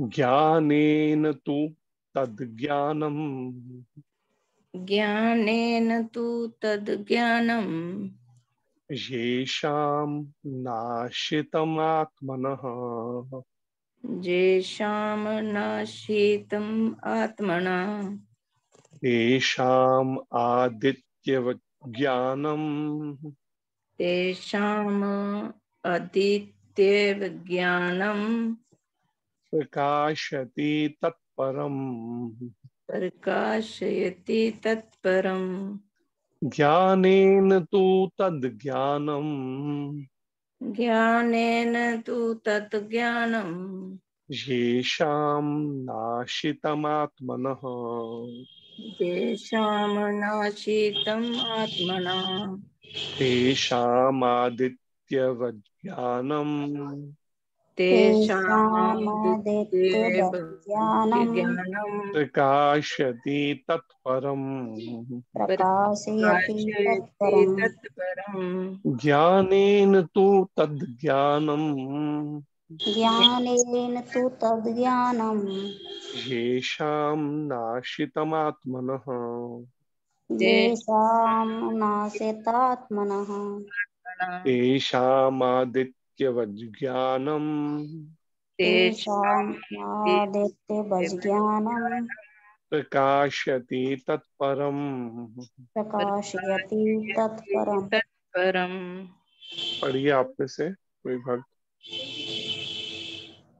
ज्ञानेन तु तद्ज्ञानम् ज्ञानेन तु तद्ज्ञानम् येषां नाशितमात्मनः येषां नाशीतम् आत्मना तेषाम् आदित्यवज्ञानम् तेषाम् अदित्यविज्ञानम् प्रकाशति तत्परम्। प्रकाशयति तत्परम्। ज्ञानेन तु तद्ज्ञानम् ज्ञानेन तु तद्ज्ञानम् येषां नाशितमात्मनः तेषां नाशीतम् आत्मना तेषामादित्यवज्ञानम् तेषामादित्यवज्ञानम् तेषामादित्यज्ञानम् प्रकाशति तत्परम्। प्रकाशयति प्रकाशयति तत्परम्। तत्परम्। ज्ञानेन तु तद्ज्ञानम् ज्ञानेन तु तद्ज्ञानम् येषां नाशितमात्मनः येषां नाशितात्मनः तेषामादित्यवज्ञानम् तेषामादित्यवज्ञानम् प्रकाशति तत्परम्। प्रकाशयति तत्परम्। तत्परम्। पढ़िए आप में से कोई भक्त।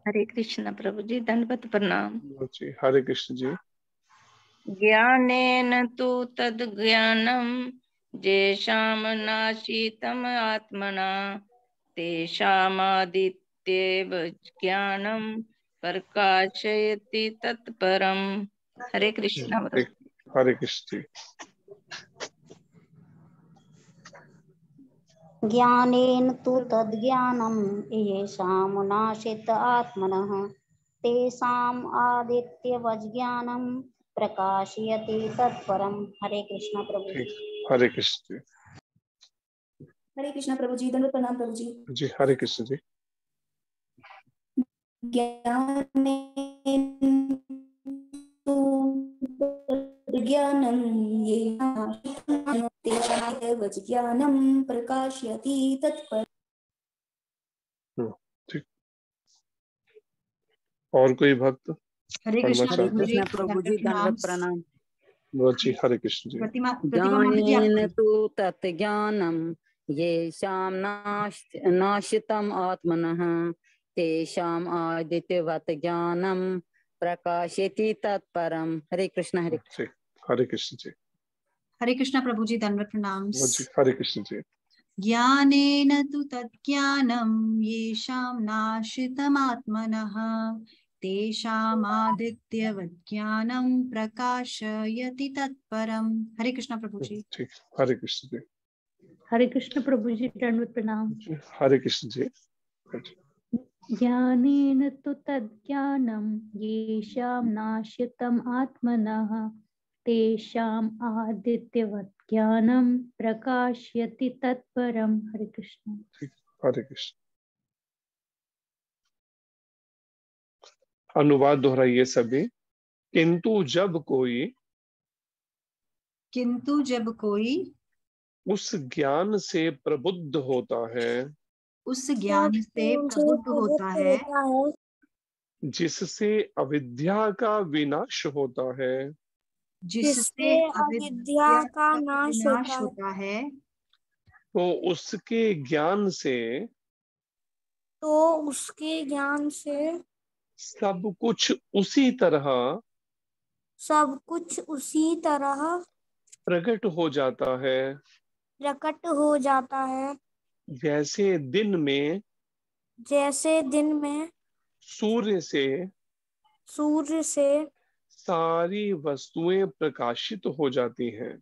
हरे कृष्ण प्रभु जी, दंडवत प्रणाम। जी हरे कृष्ण जी। ज्ञानेन तु तद्ज्ञानम् येषां नाशीतम् आत्मना तेषामादित्येव ज्ञानम् प्रकाशयति तत्परम्। हरे कृष्ण प्रभु। हरे कृष्ण जी। ज्ञानेन तु तद्ज्ञानम् येषां नाशित आत्मनः तेषाम् आदित्यवज्ञानम् प्रकाशयति तत्परम्। हरे कृष्ण प्रभु जी। हरे कृष्ण जी। हरे कृष्ण प्रभु जी, दंडवत प्रणाम प्रभु जी। जी हरे कृष्ण जी। ज्ञानेन तु ज्ञानं येषां तेषामेव ज्ञानं प्रकाशयति तत्परम्। ठीक। और कोई भक्त? हरे कृष्ण प्रभु जी, दंडवत प्रणाम। जी हरे कृष्ण जी। ज्ञानेन तु तत्ज्ञानं येषां नाशितम् आत्मनः तेषाम् आदित्यवत् ज्ञानं प्रकाशयति तत्परम्। हरे कृष्ण हरे कृष्ण। हरे कृष्ण जी। हरे कृष्ण प्रभु जी, दंडवत प्रणाम। जी हरे कृष्ण जी। ज्ञानेन तु तद्ज्ञानं येषां नाशितमात्मनः तेषामादित्यवज्ञानं प्रकाशयति तत्परम्। हरे कृष्ण प्रभु जी। ठीक हरे कृष्ण जी। हरे कृष्ण प्रभु जी, दंडवत प्रणाम। हरे कृष्ण जी। ज्ञानेन तु तद्ज्ञानं येषां नाशितम् आत्मनः तेषाम् आदित्यवत् ज्ञानं प्रकाशयति तत्परम्। हरे कृष्ण। हरे कृष्ण। अनुवाद दोहराइए सभी। किंतु जब कोई उस ज्ञान से प्रबुद्ध होता है जिससे अविद्या का विनाश होता है जिससे अविद्या का नाश होता है तो उसके ज्ञान से सब कुछ उसी तरह प्रकट हो जाता है जैसे दिन में सूर्य से सारी वस्तुएं प्रकाशित हो जाती हैं।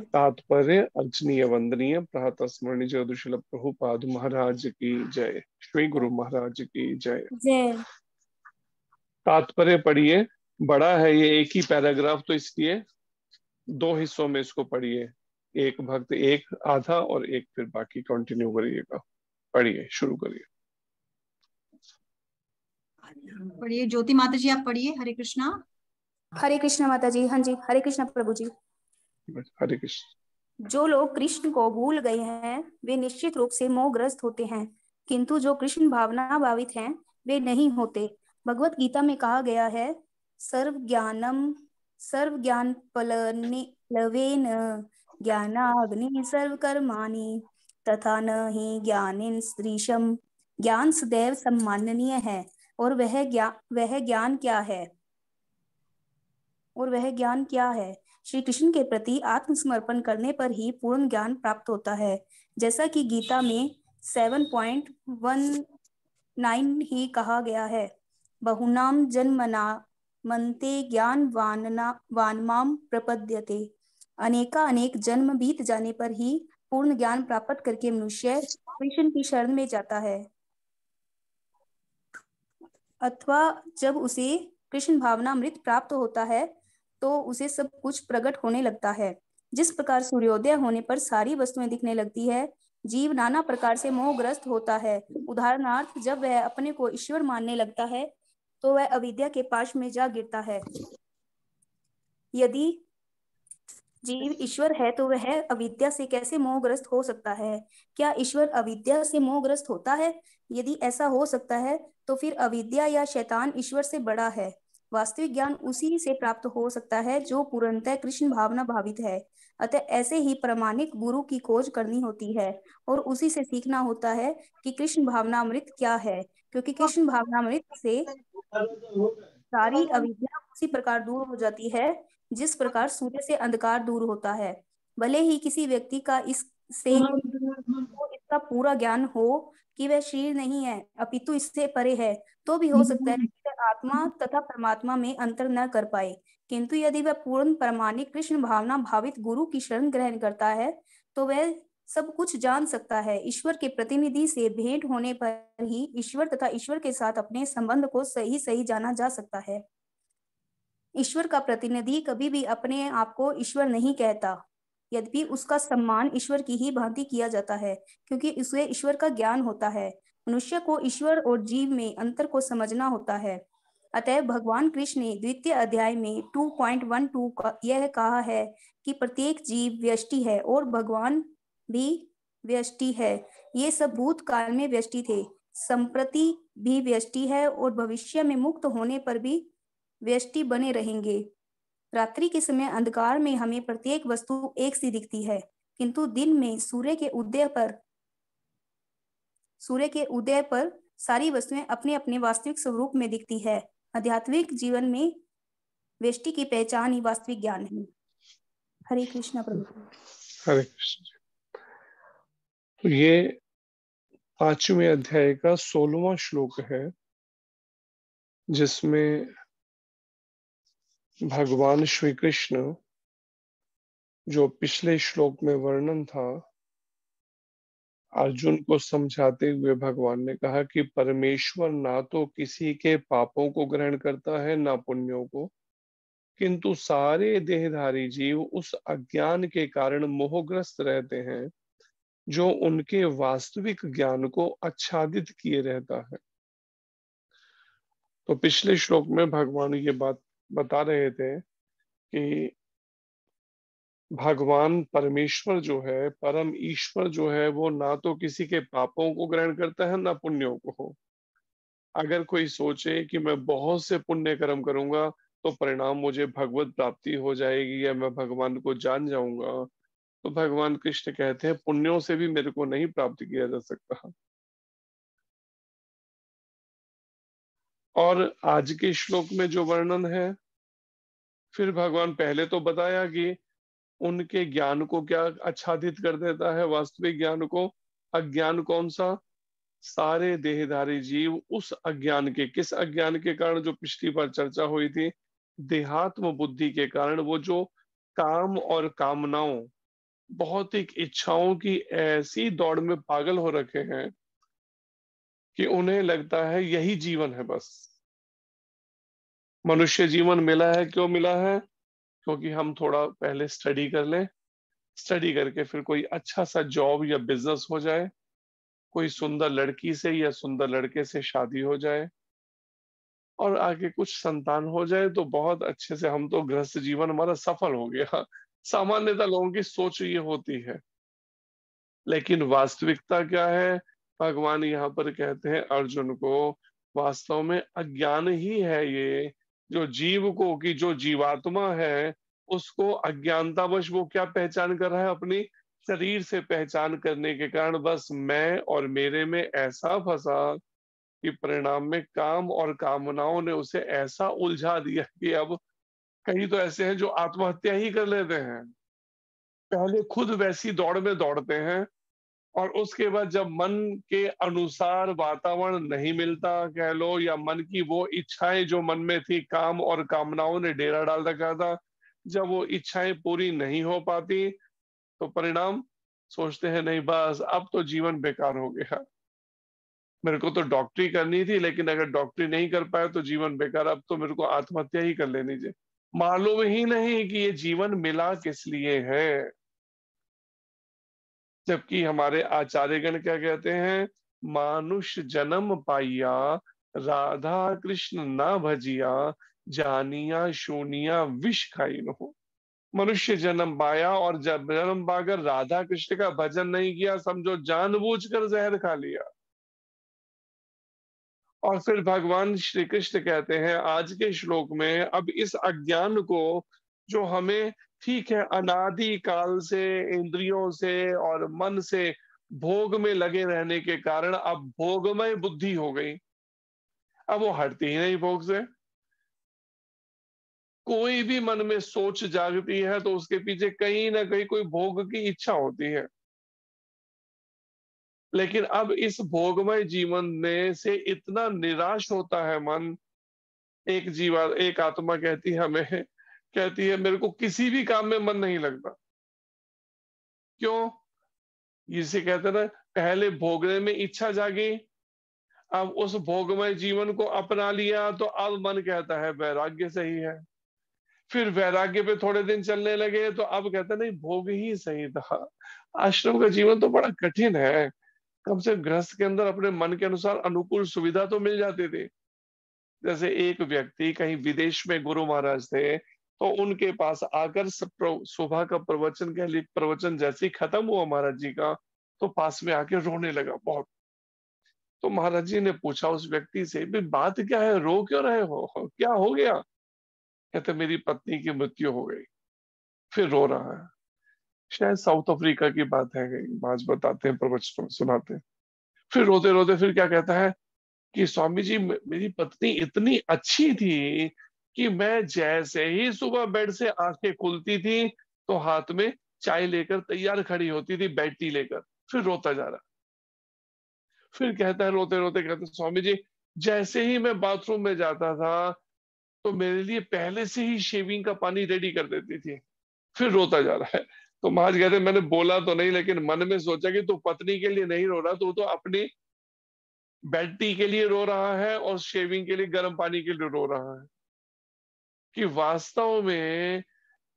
तात्पर्य अर्चनीय वंदनीय प्रातः स्मरणीय जगदीश्वर प्रभुपाद महाराज की जय। श्री गुरु महाराज की जय। तात्पर्य पढ़िए। बड़ा है ये, एक ही पैराग्राफ, तो इसलिए दो हिस्सों में इसको पढ़िए। एक भक्त एक आधा और एक फिर बाकी कंटिन्यू करिएगा। पढ़िए, शुरू करिए। पढ़िए ज्योति माता जी, आप पढ़िए। हरे कृष्णा। हरे कृष्णा माता जी। हाँ जी, हरे कृष्णा प्रभु जी। हरे कृष्ण। जो लोग कृष्ण को भूल गए हैं वे निश्चित रूप से मोहग्रस्त होते हैं, किंतु जो कृष्ण भावना भावित हैं वे नहीं होते। भगवत गीता में कहा गया है, सर्व ज्ञान प्लवेन ज्ञानाग्नि सर्व कर्माणि तथा न ही ज्ञानेन स्त्रीशम। ज्ञान सदैव सम्माननीय है और वह ज्ञान क्या है? और वह ज्ञान क्या है? श्री कृष्ण के प्रति आत्मसमर्पण करने पर ही पूर्ण ज्ञान प्राप्त होता है। जैसा कि गीता में 7.19 ही कहा गया है, बहुनाम जन्मना मनते वानमाम प्रपद्यते। अनेक जन्म बीत जाने पर ही पूर्ण ज्ञान प्राप्त करके मनुष्य कृष्ण की शरण में जाता है, अथवा जब उसे कृष्ण भावनामृत प्राप्त होता है तो उसे सब कुछ प्रकट होने लगता है। जिस प्रकार सूर्योदय होने पर सारी वस्तुएं दिखने लगती है, जीव नाना प्रकार से मोहग्रस्त होता है। उदाहरणार्थ, जब वह अपने को ईश्वर मानने लगता है तो वह अविद्या के पाश में जा गिरता है। यदि जीव ईश्वर है तो वह अविद्या से कैसे मोहग्रस्त हो सकता है? क्या ईश्वर अविद्या से मोहग्रस्त होता है? यदि ऐसा हो सकता है तो फिर अविद्या या शैतान ईश्वर से बड़ा है। वास्तविक ज्ञान उसी से प्राप्त हो सकता है जो पूर्णतः कृष्ण भावना भावित है। अतः ऐसे ही प्रामाणिक गुरु की खोज करनी होती है और उसी से सीखना होता है कि कृष्ण भावनामृत क्या है, क्योंकि कृष्ण भावनामृत से सारी अविद्या उसी प्रकार दूर हो जाती है जिस प्रकार सूर्य से अंधकार दूर होता है। भले ही किसी व्यक्ति का इसका पूरा ज्ञान हो कि वह शरीर नहीं है अपितु इससे परे है, तो भी हो सकता है कि वह आत्मा तथा परमात्मा में अंतर न कर पाए। किंतु यदि वह पूर्ण प्रामाणिक कृष्ण भावना भावित गुरु की शरण ग्रहण करता है तो वह सब कुछ जान सकता है। ईश्वर के प्रतिनिधि से भेंट होने पर ही ईश्वर तथा ईश्वर के साथ अपने संबंध को सही सही जाना जा सकता है। ईश्वर का प्रतिनिधि कभी भी अपने आप को ईश्वर नहीं कहता, यद्यपि उसका सम्मान ईश्वर की ही भांति किया जाता है, क्योंकि उसे ईश्वर का ज्ञान होता है। मनुष्य को ईश्वर और जीव में अंतर को समझना होता है। अतः भगवान कृष्ण ने द्वितीय अध्याय में 2.12 यह कहा है कि प्रत्येक जीव व्यष्टि है और भगवान भी व्यष्टि है। ये सब भूतकाल में व्यष्टि थे, संप्रति भी व्यष्टि है और भविष्य में मुक्त होने पर भी व्यष्टि बने रहेंगे। रात्रि के समय अंधकार में हमें प्रत्येक वस्तु एक सी दिखती है, किंतु दिन में सूर्य के उदय पर सारी वस्तुएं अपने अपने वास्तविक स्वरूप में दिखती है। आध्यात्मिक जीवन में व्यष्टि की पहचान ही वास्तविक ज्ञान है। हरे कृष्णा प्रभु। हरे कृष्ण। तो ये 5वें अध्याय का 16वां श्लोक है, जिसमें भगवान श्री कृष्ण, जो पिछले श्लोक में वर्णन था, अर्जुन को समझाते हुए भगवान ने कहा कि परमेश्वर ना तो किसी के पापों को ग्रहण करता है ना पुण्यों को, किंतु सारे देहधारी जीव उस अज्ञान के कारण मोहग्रस्त रहते हैं जो उनके वास्तविक ज्ञान को आच्छादित किए रहता है। तो पिछले श्लोक में भगवान ये बात बता रहे थे कि भगवान परमेश्वर जो है, परम ईश्वर जो है, वो ना तो किसी के पापों को ग्रहण करता है ना पुण्यों को। अगर कोई सोचे कि मैं बहुत से पुण्य कर्म करूंगा तो परिणाम मुझे भगवत प्राप्ति हो जाएगी या मैं भगवान को जान जाऊंगा, तो भगवान कृष्ण कहते हैं पुण्यों से भी मेरे को नहीं प्राप्त किया जा सकता। और आज के श्लोक में जो वर्णन है, फिर भगवान पहले तो बताया कि उनके ज्ञान को क्या आच्छादित कर देता है, वास्तविक ज्ञान को। अज्ञान कौन सा? सारे देहधारी जीव उस अज्ञान के, किस अज्ञान के कारण जो पिछली बार चर्चा हुई थी, देहात्म बुद्धि के कारण, वो जो काम और कामनाओं, भौतिक इच्छाओं की ऐसी दौड़ में पागल हो रखे हैं कि उन्हें लगता है यही जीवन है। बस मनुष्य जीवन मिला है, क्यों मिला है? क्योंकि हम थोड़ा पहले स्टडी कर लें, स्टडी करके फिर कोई अच्छा सा जॉब या बिजनेस हो जाए, कोई सुंदर लड़की से या सुंदर लड़के से शादी हो जाए, और आगे कुछ संतान हो जाए तो बहुत अच्छे से, हम तो गृहस्थ जीवन हमारा सफल हो गया। सामान्यतः लोगों की सोच ये होती है, लेकिन वास्तविकता क्या है? भगवान यहाँ पर कहते हैं अर्जुन को, वास्तव में अज्ञान ही है ये, जो जीव को, कि जो जीवात्मा है उसको अज्ञानतावश वो क्या पहचान कर रहा है? अपनी शरीर से पहचान करने के कारण बस मैं और मेरे में ऐसा फंसा कि परिणाम में काम और कामनाओं ने उसे ऐसा उलझा दिया कि अब कई तो ऐसे हैं जो आत्महत्या ही कर लेते हैं। पहले खुद वैसी दौड़ में दौड़ते हैं और उसके बाद जब मन के अनुसार वातावरण नहीं मिलता कह लो, या मन की वो इच्छाएं जो मन में थी, काम और कामनाओं ने डेरा डाल रखा था, जब वो इच्छाएं पूरी नहीं हो पाती तो परिणाम सोचते हैं नहीं बस अब तो जीवन बेकार हो गया, मेरे को तो डॉक्टरी करनी थी लेकिन अगर डॉक्टरी नहीं कर पाए तो जीवन बेकार, अब तो मेरे को आत्महत्या ही कर लेनी चाहिए। मालूम ही नहीं कि ये जीवन मिला किस लिए है। जबकि हमारे आचार्यगण क्या कहते हैं? मानुष जन्म पाइया, राधा कृष्ण ना भजिया, जानिया शूनिया विष खाई हो। मनुष्य जन्म पाया और जब जन्म पाकर राधा कृष्ण का भजन नहीं किया, समझो जानबूझकर जहर खा लिया। और फिर भगवान श्री कृष्ण कहते हैं आज के श्लोक में, अब इस अज्ञान को जो हमें, ठीक है, अनादि काल से इंद्रियों से और मन से भोग में लगे रहने के कारण अब भोगमय बुद्धि हो गई, अब वो हटती ही नहीं भोग से। कोई भी मन में सोच जागती है तो उसके पीछे कहीं ना कहीं कोई भोग की इच्छा होती है। लेकिन अब इस भोगमय जीवन में से इतना निराश होता है मन। एक आत्मा कहती है हमें, कहती है मेरे को किसी भी काम में मन नहीं लगता। क्यों? इसे कहते हैं ना, पहले भोगने में इच्छा जागी, अब उस भोगमय जीवन को अपना लिया तो अब मन कहता है वैराग्य सही है। फिर वैराग्य पे थोड़े दिन चलने लगे तो अब कहता नहीं भोग ही सही था। आश्रम का जीवन तो बड़ा कठिन है, कम से कम गृहस्थ के अंदर अपने मन के अनुसार अनुकूल सुविधा तो मिल जाती थी। जैसे एक व्यक्ति कहीं विदेश में गुरु महाराज थे, तो उनके पास आकर सुबह का प्रवचन के लिए, प्रवचन जैसे ही खत्म हुआ महाराज जी का, तो पास में आके रोने लगा बहुत। तो महाराज जी ने पूछा उस व्यक्ति से, भी बात क्या है, रो क्यों रहे हो, क्या हो गया? कहते मेरी पत्नी की मृत्यु हो गई। फिर रो रहा है। शायद साउथ अफ्रीका की बात है, आज बताते हैं, प्रवचन सुनाते हैं। फिर रोते रोते फिर क्या कहता है कि स्वामी जी मेरी पत्नी इतनी अच्छी थी कि मैं जैसे ही सुबह बेड से आंखें खुलती थी तो हाथ में चाय लेकर तैयार खड़ी होती थी, बेड टी लेकर। फिर रोता जा रहा। फिर कहता है रोते रोते, कहता है स्वामी जी जैसे ही मैं बाथरूम में जाता था तो मेरे लिए पहले से ही शेविंग का पानी रेडी कर देती थी। फिर रोता जा रहा है। तो महाराज कहते मैंने बोला तो नहीं, लेकिन मन में सोचा कि तू पत्नी के लिए नहीं रो रहा, तू तो अपनी बेड टी के लिए रो रहा है और शेविंग के लिए गर्म पानी के लिए रो रहा है। कि वास्तव में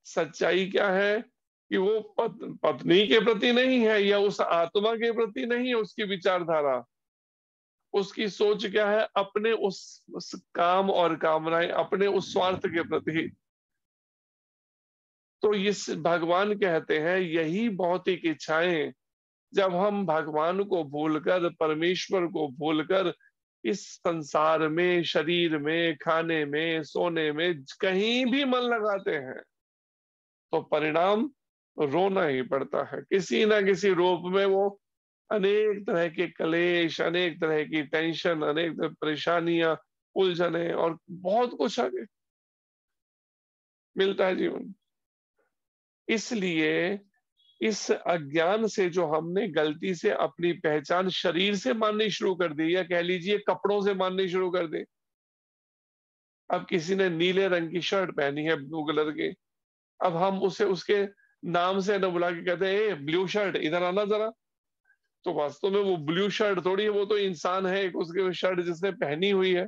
सच्चाई क्या है कि वो पत्नी के प्रति नहीं है, या उस आत्मा के प्रति नहीं है उसकी विचारधारा। उसकी सोच क्या है? अपने उस काम और कामनाएं, अपने उस स्वार्थ के प्रति। तो इस भगवान कहते हैं यही भौतिक इच्छाएं, जब हम भगवान को भूलकर, परमेश्वर को भूलकर इस संसार में, शरीर में, खाने में, सोने में कहीं भी मन लगाते हैं तो परिणाम रोना ही पड़ता है। किसी ना किसी रूप में वो अनेक तरह के कलेश, अनेक तरह की टेंशन, अनेक तरह परेशानियां, उलझने और बहुत कुछ आगे मिलता है जीवन। इसलिए इस अज्ञान से जो हमने गलती से अपनी पहचान शरीर से माननी शुरू कर दी, या कह लीजिए कपड़ों से माननी शुरू कर दी। अब किसी ने नीले रंग की शर्ट पहनी है, ब्लू कलर की, अब हम उसे उसके नाम से न बुला के कहते हैं ब्लू शर्ट इधर आना जरा। तो वास्तव में वो ब्लू शर्ट थोड़ी है, वो तो इंसान है एक, उसके शर्ट जिसने पहनी हुई है,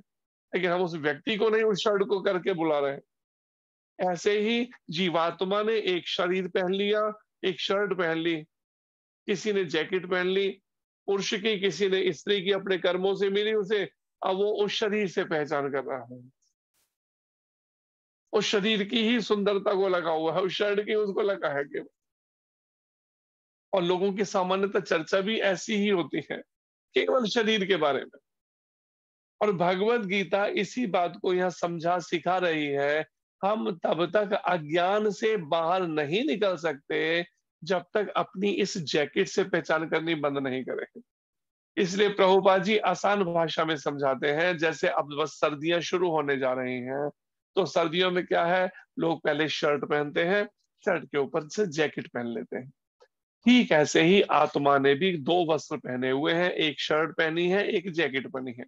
लेकिन हम उस व्यक्ति को नहीं उस शर्ट को करके बुला रहे हैं। ऐसे ही जीवात्मा ने एक शरीर पहन लिया, एक शर्ट पहन ली, किसी ने जैकेट पहन ली, पुरुष की, किसी ने स्त्री की, अपने कर्मों से मिली उसे, अब वो उस शरीर से पहचान कर रहा है, उस शरीर की ही सुंदरता को लगा हुआ है, उस शर्ट की उसको लगा है केवल। और लोगों की सामान्यतः चर्चा भी ऐसी ही होती है, केवल शरीर के बारे में। और भगवत गीता इसी बात को यहाँ समझा सिखा रही है, हम तब तक अज्ञान से बाहर नहीं निकल सकते जब तक अपनी इस जैकेट से पहचान करनी बंद नहीं करें। इसलिए प्रभुपाद जी आसान भाषा में समझाते हैं, जैसे अब बस सर्दियां शुरू होने जा रही हैं, तो सर्दियों में क्या है, लोग पहले शर्ट पहनते हैं, शर्ट के ऊपर से जैकेट पहन लेते हैं। ठीक ऐसे ही आत्मा ने भी दो वस्त्र पहने हुए हैं, एक शर्ट पहनी है, एक जैकेट पहनी है।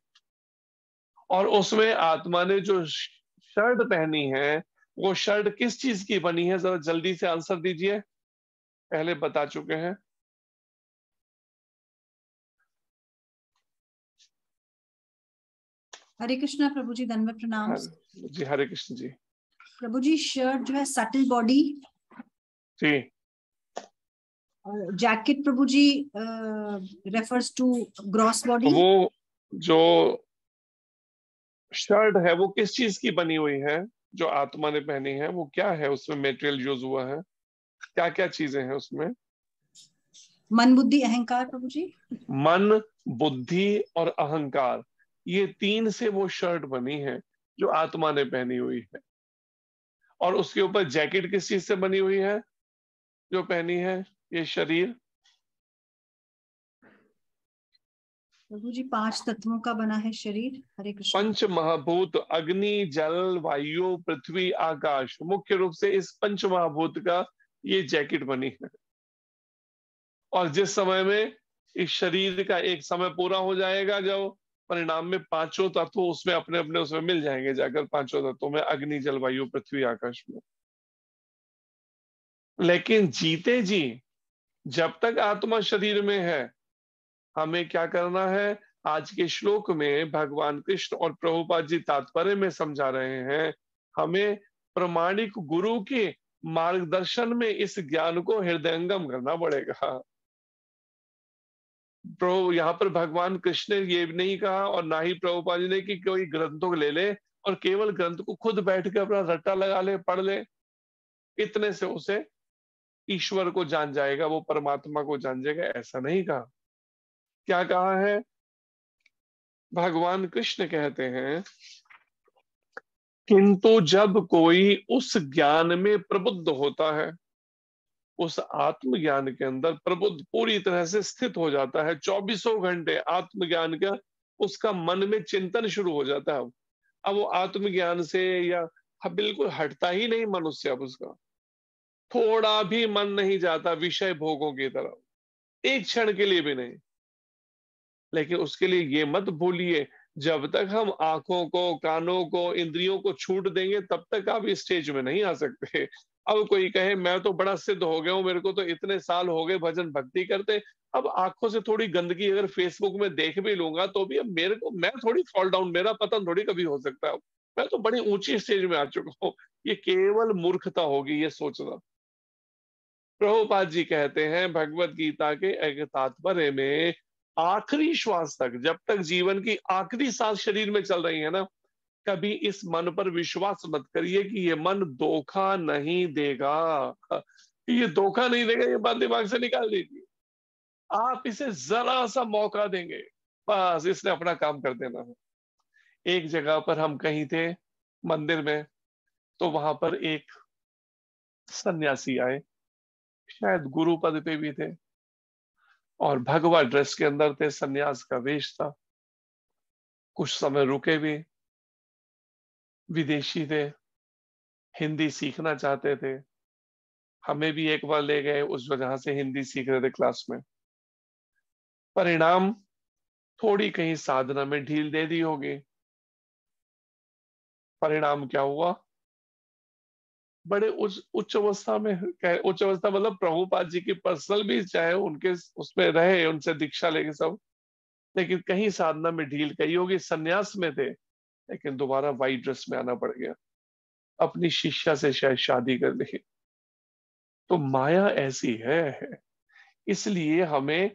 और उसमें आत्मा ने जो शर्ट पहनी है, वो शर्ट किस चीज की बनी है, जरा जल्दी से आंसर दीजिए, पहले बता चुके हैं। हरे कृष्णा प्रभु जी, दंडवत प्रणाम। जी हरे कृष्ण जी। प्रभु जी शर्ट जो है सटल बॉडी जी, और jacket Prabhu ji refers to gross body. वो जो शर्ट है वो किस चीज की बनी हुई है, जो आत्मा ने पहनी है, वो क्या है, उसमें मटेरियल यूज हुआ है, क्या क्या चीजें हैं उसमें? मन बुद्धि अहंकार प्रभु जी। मन, बुद्धि और अहंकार, ये तीन से वो शर्ट बनी है जो आत्मा ने पहनी हुई है। और उसके ऊपर जैकेट किस चीज से बनी हुई है जो पहनी है ये शरीर? प्रभु जी 5 तत्वों का बना है शरीर। हरे कृष्ण। पंच महाभूत, अग्नि, जल, वायु, पृथ्वी, आकाश, मुख्य रूप से इस पंच महाभूत का ये जैकेट बनी है। और जिस समय में इस शरीर का एक समय पूरा हो जाएगा, जो परिणाम में पांचों तत्व उसमें अपने अपने उसमें मिल जाएंगे जाकर, पांचों तत्वों में, अग्नि, जल, वायु, पृथ्वी, आकाश में। लेकिन जीते जी जब तक आत्मा शरीर में है, हमें क्या करना है? आज के श्लोक में भगवान कृष्ण और प्रभुपाद जी तात्पर्य में समझा रहे हैं, हमें प्रमाणिक गुरु के मार्गदर्शन में इस ज्ञान को हृदयंगम करना पड़ेगा। प्रभु यहाँ पर भगवान कृष्ण ने ये नहीं कहा और ना ही प्रभुपाद जी ने कि कोई ग्रंथों को ले ले और केवल ग्रंथ को खुद बैठ के अपना रट्टा लगा ले, पढ़ ले, इतने से उसे ईश्वर को जान जाएगा, वो परमात्मा को जान जाएगा, ऐसा नहीं कहा। क्या कहा है? भगवान कृष्ण कहते हैं, किंतु जब कोई उस ज्ञान में प्रबुद्ध होता है, उस आत्मज्ञान के अंदर प्रबुद्ध पूरी तरह से स्थित हो जाता है, 24 घंटे आत्मज्ञान का उसका मन में चिंतन शुरू हो जाता है। अब वो आत्मज्ञान से या बिल्कुल हटता ही नहीं मन उससे, अब उसका थोड़ा भी मन नहीं जाता विषय भोगों की तरफ, एक क्षण के लिए भी नहीं। लेकिन उसके लिए ये मत भूलिए, जब तक हम आंखों को, कानों को, इंद्रियों को छूट देंगे तब तक आप इस स्टेज में नहीं आ सकते। अब कोई कहे मैं तो बड़ा सिद्ध हो गया हूं, मेरे को तो इतने साल हो गए भजन भक्ति करते, अब आंखों से थोड़ी गंदगी अगर फेसबुक में देख भी लूंगा तो भी अब मेरे को, मैं थोड़ी फॉल डाउन, मेरा पतन थोड़ी कभी हो सकता है, मैं तो बड़ी ऊंची स्टेज में आ चुका हूँ। ये केवल मूर्खता होगी ये सोचना। प्रभुपाद जी कहते हैं भगवत गीता के एक तात्पर्य में, आखिरी श्वास तक, जब तक जीवन की आखिरी सांस शरीर में चल रही है ना, कभी इस मन पर विश्वास मत करिए कि ये मन धोखा नहीं देगा। ये धोखा नहीं देगा, ये बात दिमाग से निकाल दीजिए। आप इसे जरा सा मौका देंगे, बस इसने अपना काम कर देना है। एक जगह पर हम कहीं थे मंदिर में, तो वहां पर एक सन्यासी आए, शायद गुरु पद पे भी थे, और भगवा ड्रेस के अंदर थे, सन्यास का वेश था। कुछ समय रुके भी, विदेशी थे, हिंदी सीखना चाहते थे, हमें भी एक बार ले गए, उस वजह से हिंदी सीख रहे थे क्लास में। परिणाम, थोड़ी कहीं साधना में ढील दे दी होगी। परिणाम क्या हुआ? बड़े उच्च अवस्था में, उच्च अवस्था मतलब प्रभुपाद जी की पर्सनल भी, चाहे उनके उसमें रहे, उनसे दीक्षा लेके सब, लेकिन कहीं साधना में ढील कही होगी, सन्यास में थे, लेकिन दोबारा वाइट ड्रेस में आना पड़ गया, अपनी शिष्या से शायद शादी कर ली। तो माया ऐसी है, इसलिए हमें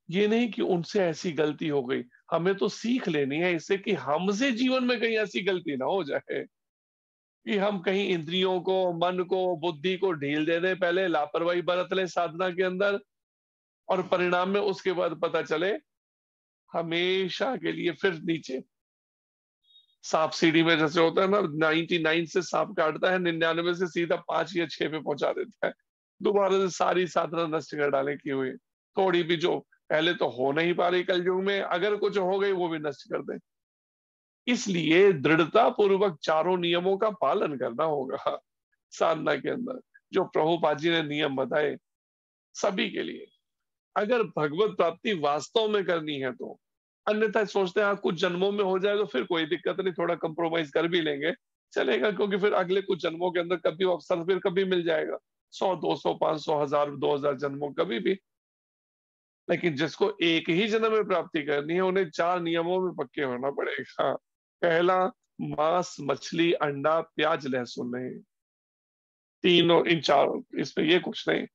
ये नहीं कि उनसे ऐसी गलती हो गई, हमें तो सीख लेनी है इससे कि हमसे जीवन में कहीं ऐसी गलती ना हो जाए कि हम कहीं इंद्रियों को, मन को, बुद्धि को ढील दे दें, पहले लापरवाही बरत लें साधना के अंदर, और परिणाम में उसके बाद पता चले हमेशा के लिए फिर नीचे। सांप सीढ़ी में जैसे होता है ना, 99 से सांप काटता है, 99 से सीधा 5 या 6 पे पहुंचा देता है, दोबारा से सारी साधना नष्ट कर डाले की हुई। थोड़ी भी जो पहले तो हो नहीं पा रही कलयुग में, अगर कुछ हो गई वो भी नष्ट कर दें। इसलिए दृढ़ता पूर्वक चारों नियमों का पालन करना होगा साधना के अंदर, जो प्रभुपाद जी ने नियम बताए सभी के लिए, अगर भगवत प्राप्ति वास्तव में करनी है तो। अन्यथा सोचते हैं कुछ जन्मों में हो जाए तो फिर कोई दिक्कत नहीं, थोड़ा कंप्रोमाइज कर भी लेंगे चलेगा, क्योंकि फिर अगले कुछ जन्मों के अंदर कभी अवसर फिर कभी मिल जाएगा, 100, 200, 500, 1000, 2000 जन्मों कभी भी। लेकिन जिसको एक ही जन्म में प्राप्ति करनी है उन्हें 4 नियमों में पक्के होना पड़ेगा। पहला, मांस, मछली, अंडा, प्याज, लहसुन नहीं, तीनों, इन चारों, इसमें ये कुछ नहीं।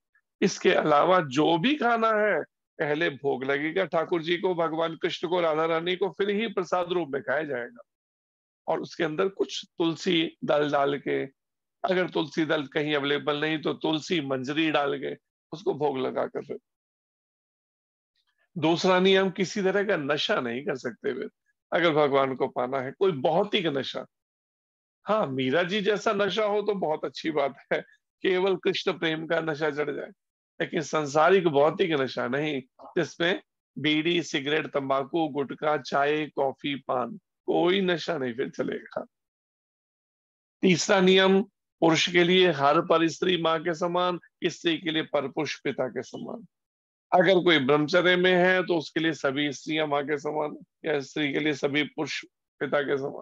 इसके अलावा जो भी खाना है पहले भोग लगेगा ठाकुर जी को, भगवान कृष्ण को, राधा रानी को, फिर ही प्रसाद रूप में खाया जाएगा। और उसके अंदर कुछ तुलसी दल डाल के, अगर तुलसी दल कहीं अवेलेबल नहीं तो तुलसी मंजरी डाल के उसको भोग लगा कर। फिर दूसरा नियम, किसी तरह का नशा नहीं कर सकते फिर, अगर भगवान को पाना है, कोई भौतिक नशा। हाँ, मीरा जी जैसा नशा हो तो बहुत अच्छी बात है, केवल कृष्ण प्रेम का नशा चढ़ जाए, लेकिन संसारिक भौतिक नशा नहीं, जिसमें बीड़ी, सिगरेट, तंबाकू, गुटखा, चाय, कॉफी, पान, कोई नशा नहीं फिर चलेगा। तीसरा नियम, पुरुष के लिए हर पर स्त्री माँ के समान, स्त्री के लिए पर पुरुष पिता के समान। अगर कोई ब्रह्मचर्य में है तो उसके लिए सभी स्त्रियां माँ के समान, या स्त्री के लिए सभी पुरुष पिता के समान।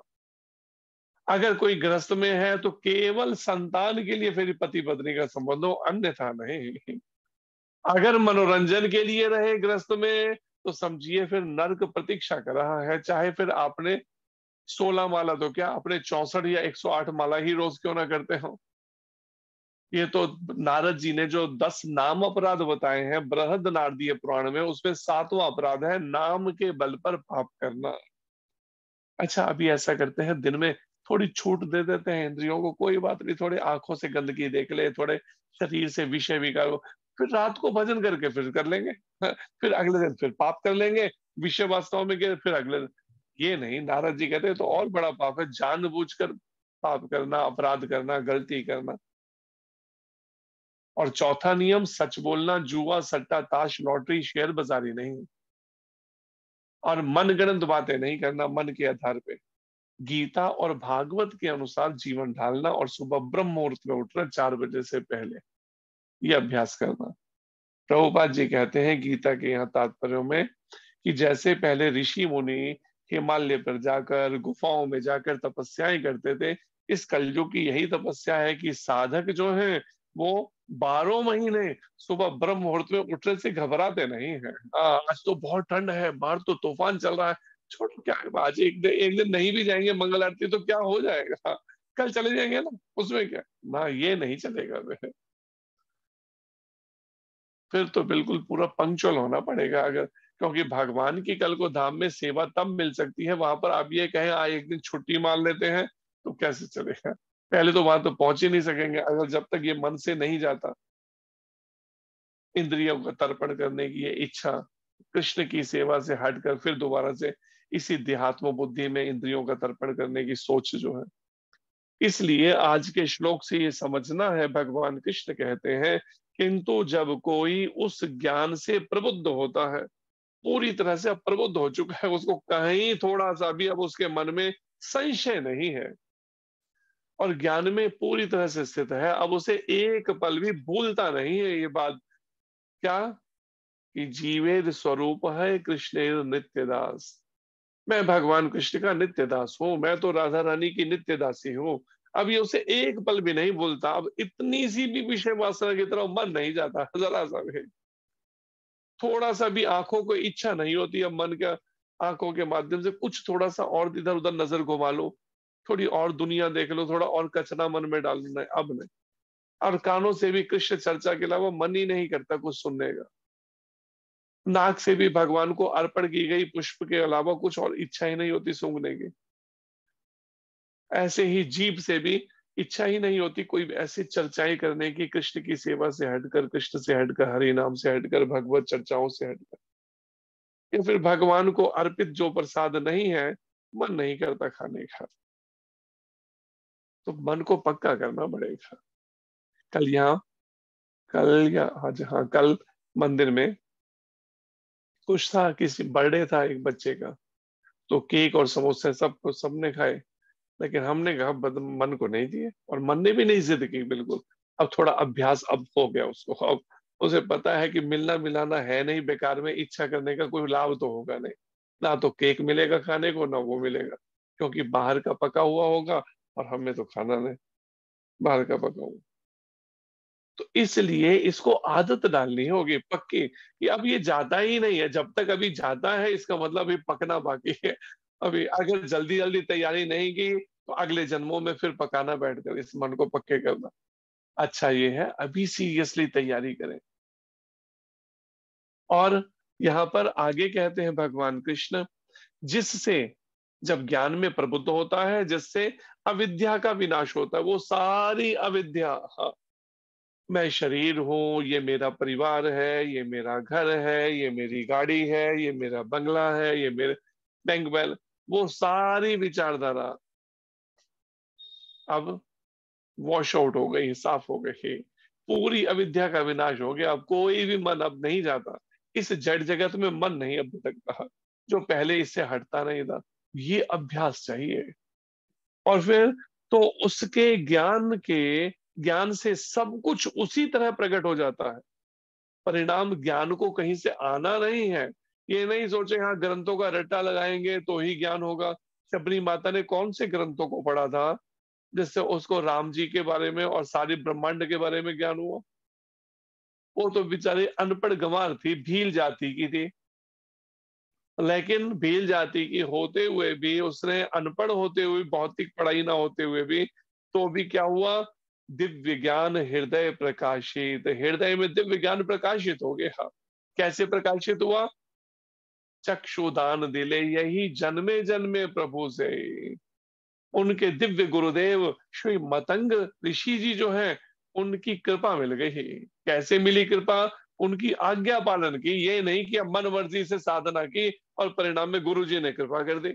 अगर कोई गृहस्थ में है तो केवल संतान के लिए फिर पति पत्नी का संबंध हो, अन्यथा नहीं। अगर मनोरंजन के लिए रहे गृहस्थ में तो समझिए फिर नर्क प्रतीक्षा कर रहा है, चाहे फिर आपने 16 माला तो क्या, अपने 64 या 108 माला ही रोज क्यों ना करते हो। ये तो नारद जी ने जो 10 नाम अपराध बताए हैं बृहद नारदीय पुराण में, उसमें 7वां अपराध है नाम के बल पर पाप करना। अच्छा, अभी ऐसा करते हैं, दिन में थोड़ी छूट दे देते हैं इंद्रियों को, कोई बात नहीं, थोड़े आंखों से गंदगी देख ले, थोड़े शरीर से विषय विकार हो, फिर रात को भजन करके फिर कर लेंगे, फिर अगले दिन फिर पाप कर लेंगे, विषय वास्तव में गए फिर अगले दिन। ये नहीं, नारद जी कहते हैं तो और बड़ा पाप है जानबूझकर पाप करना, अपराध करना, गलती करना। और चौथा नियम, सच बोलना, जुआ, सट्टा, ताश, लॉटरी, शेयर बाजारी नहीं, और मनगढ़ंत बातें नहीं करना मन के आधार पे। गीता और भागवत के अनुसार जीवन ढालना, और सुबह ब्रह्म मुहूर्त में उठना 4 बजे से पहले, ये अभ्यास करना। प्रभुपाद जी कहते हैं गीता के यहाँ तात्पर्यों में कि जैसे पहले ऋषि मुनि हिमालय पर जाकर, गुफाओं में जाकर तपस्याएं करते थे, इस कलयुग की यही तपस्या है कि साधक जो है वो 12 महीने सुबह ब्रह्म मुहूर्त में उठने से घबराते नहीं है। आज तो बहुत ठंड है, बाहर तो तूफान चल रहा है, छोड़ो क्या है, आज एक दिन नहीं भी जाएंगे मंगल आरती तो क्या हो जाएगा, कल चले जाएंगे ना, उसमें क्या ना, ये नहीं चलेगा। फिर तो बिल्कुल पूरा पंक्चुअल होना पड़ेगा, अगर, क्योंकि भगवान की कल को धाम में सेवा तब मिल सकती है, वहां पर आप ये कहें एक दिन छुट्टी मान लेते हैं तो कैसे चलेगा। पहले तो वहां तो पहुंच ही नहीं सकेंगे अगर जब तक ये मन से नहीं जाता। इंद्रियों का तर्पण करने की ये इच्छा, कृष्ण की सेवा से हटकर फिर दोबारा से इसी देहात्म बुद्धि में इंद्रियों का तर्पण करने की सोच जो है। इसलिए आज के श्लोक से ये समझना है, भगवान कृष्ण कहते हैं किंतु जब कोई उस ज्ञान से प्रबुद्ध होता है, पूरी तरह से अब प्रबुद्ध हो चुका है, उसको कहीं थोड़ा सा भी अब उसके मन में संशय नहीं है, और ज्ञान में पूरी तरह से स्थित है, अब उसे एक पल भी भूलता नहीं है ये बात, क्या कि जीवेद स्वरूप है कृष्ण नित्य दास, मैं भगवान कृष्ण का नित्य दास हूं, मैं तो राधा रानी की नित्य दासी हूं। अब ये उसे एक पल भी नहीं भूलता, अब इतनी सी भी विषय वासना की तरफ मन नहीं जाता, जरा सा भी, थोड़ा सा भी आंखों को इच्छा नहीं होती अब मन का आंखों के माध्यम से कुछ थोड़ा सा और इधर उधर नजर घुमा लो, थोड़ी और दुनिया देख लो, थोड़ा और कचरा मन में डालना है, अब नहीं। और कानों से भी कृष्ण चर्चा के अलावा मन ही नहीं करता कुछ सुनने का। नाक से भी भगवान को अर्पण की गई पुष्प के अलावा कुछ और इच्छा ही नहीं होती सूंघने की। ऐसे ही जीभ से भी इच्छा ही नहीं होती कोई ऐसी चर्चाएं करने की, कृष्ण की सेवा से हटकर, कृष्ण से हटकर, हरि नाम से हटकर, भगवत चर्चाओं से हटकर, या फिर भगवान को अर्पित जो प्रसाद नहीं है, मन नहीं करता खाने का। तो मन को पक्का करना पड़ेगा। कल मंदिर में कुछ था, किसी बर्थडे था एक बच्चे का, तो केक और समोसे सबने खाए, लेकिन हमने कहा मन को नहीं दिए, और मन ने भी नहीं जिद की बिल्कुल। अब थोड़ा अभ्यास अब हो गया उसको, अब उसे पता है कि मिलना मिलाना है नहीं, बेकार में इच्छा करने का कोई लाभ तो होगा नहीं, ना तो केक मिलेगा खाने को, ना वो मिलेगा, क्योंकि बाहर का पका हुआ होगा और हमें तो खाना नहीं बाहर का पका हुआ। तो इसलिए इसको आदत डालनी होगी पक्की, कि अब ये जाता ही नहीं है। जब तक अभी जाता है इसका मतलब अभी पकना बाकी है। अभी अगर जल्दी जल्दी तैयारी नहीं की तो अगले जन्मों में फिर पकाना बैठकर इस मन को पक्के करना। अच्छा ये है अभी सीरियसली तैयारी करें। और यहाँ पर आगे कहते हैं भगवान कृष्ण, जिससे जब ज्ञान में प्रबुद्ध होता है, जिससे अविद्या का विनाश होता है, वो सारी अविद्या, हाँ, मैं शरीर हूं, ये मेरा परिवार है, ये मेरा घर है, ये मेरी गाड़ी है, ये मेरा बंगला है, ये मेरे बैंक बैलेंस, वो सारी विचारधारा अब वॉश आउट हो गई, साफ हो गई। पूरी अविद्या का विनाश हो गया। अब कोई भी मन अब नहीं जाता, इस जड़ जगत में मन नहीं अब भटकता, जो पहले इससे हटता नहीं था। ये अभ्यास चाहिए। और फिर तो उसके ज्ञान से सब कुछ उसी तरह प्रकट हो जाता है। परिणाम ज्ञान को कहीं से आना नहीं है। ये नहीं सोचे हाँ ग्रंथों का रट्टा लगाएंगे तो ही ज्ञान होगा। शबरी माता ने कौन से ग्रंथों को पढ़ा था जिससे उसको राम जी के बारे में और सारी ब्रह्मांड के बारे में ज्ञान हुआ? वो तो बेचारी अनपढ़ गंवार थी, भील जाति की थी। लेकिन भील जाति की होते हुए भी, उसने अनपढ़ होते हुए, भौतिक पढ़ाई ना होते हुए भी, तो भी क्या हुआ? दिव्य ज्ञान हृदय प्रकाशित, हृदय में दिव्य ज्ञान प्रकाशित हो गया। कैसे प्रकाशित हुआ? चक्षुदान दिले यही जन्मे जन्मे प्रभु से। उनके दिव्य गुरुदेव श्री मतंग ऋषि जी जो हैं, उनकी कृपा मिल गई। कैसे मिली कृपा? उनकी आज्ञा पालन की। ये नहीं कि अब मन मर्जी से साधना की और परिणाम में गुरुजी ने कृपा कर दी,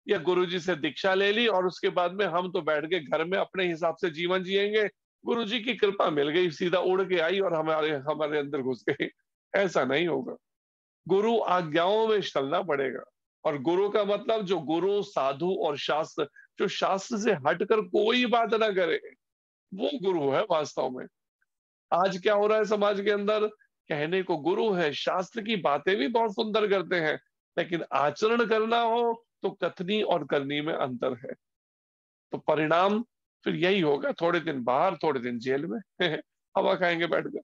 या गुरुजी से दीक्षा ले ली और उसके बाद में हम तो बैठ के घर में अपने हिसाब से जीवन जिएंगे। गुरुजी की कृपा मिल गई, सीधा उड़ के आई और हमारे हमारे अंदर घुस गई। ऐसा नहीं होगा। गुरु आज्ञाओं में चलना पड़ेगा। और गुरु का मतलब जो गुरु, साधु और शास्त्र, जो शास्त्र से हटकर कोई बात ना करे, वो गुरु है वास्तव में। आज क्या हो रहा है समाज के अंदर? कहने को गुरु है, शास्त्र की बातें भी बहुत सुंदर करते हैं, लेकिन आचरण करना हो तो कथनी और करनी में अंतर है। तो परिणाम फिर यही होगा, थोड़े दिन बाहर, थोड़े दिन जेल में हवा खाएंगे बैठकर।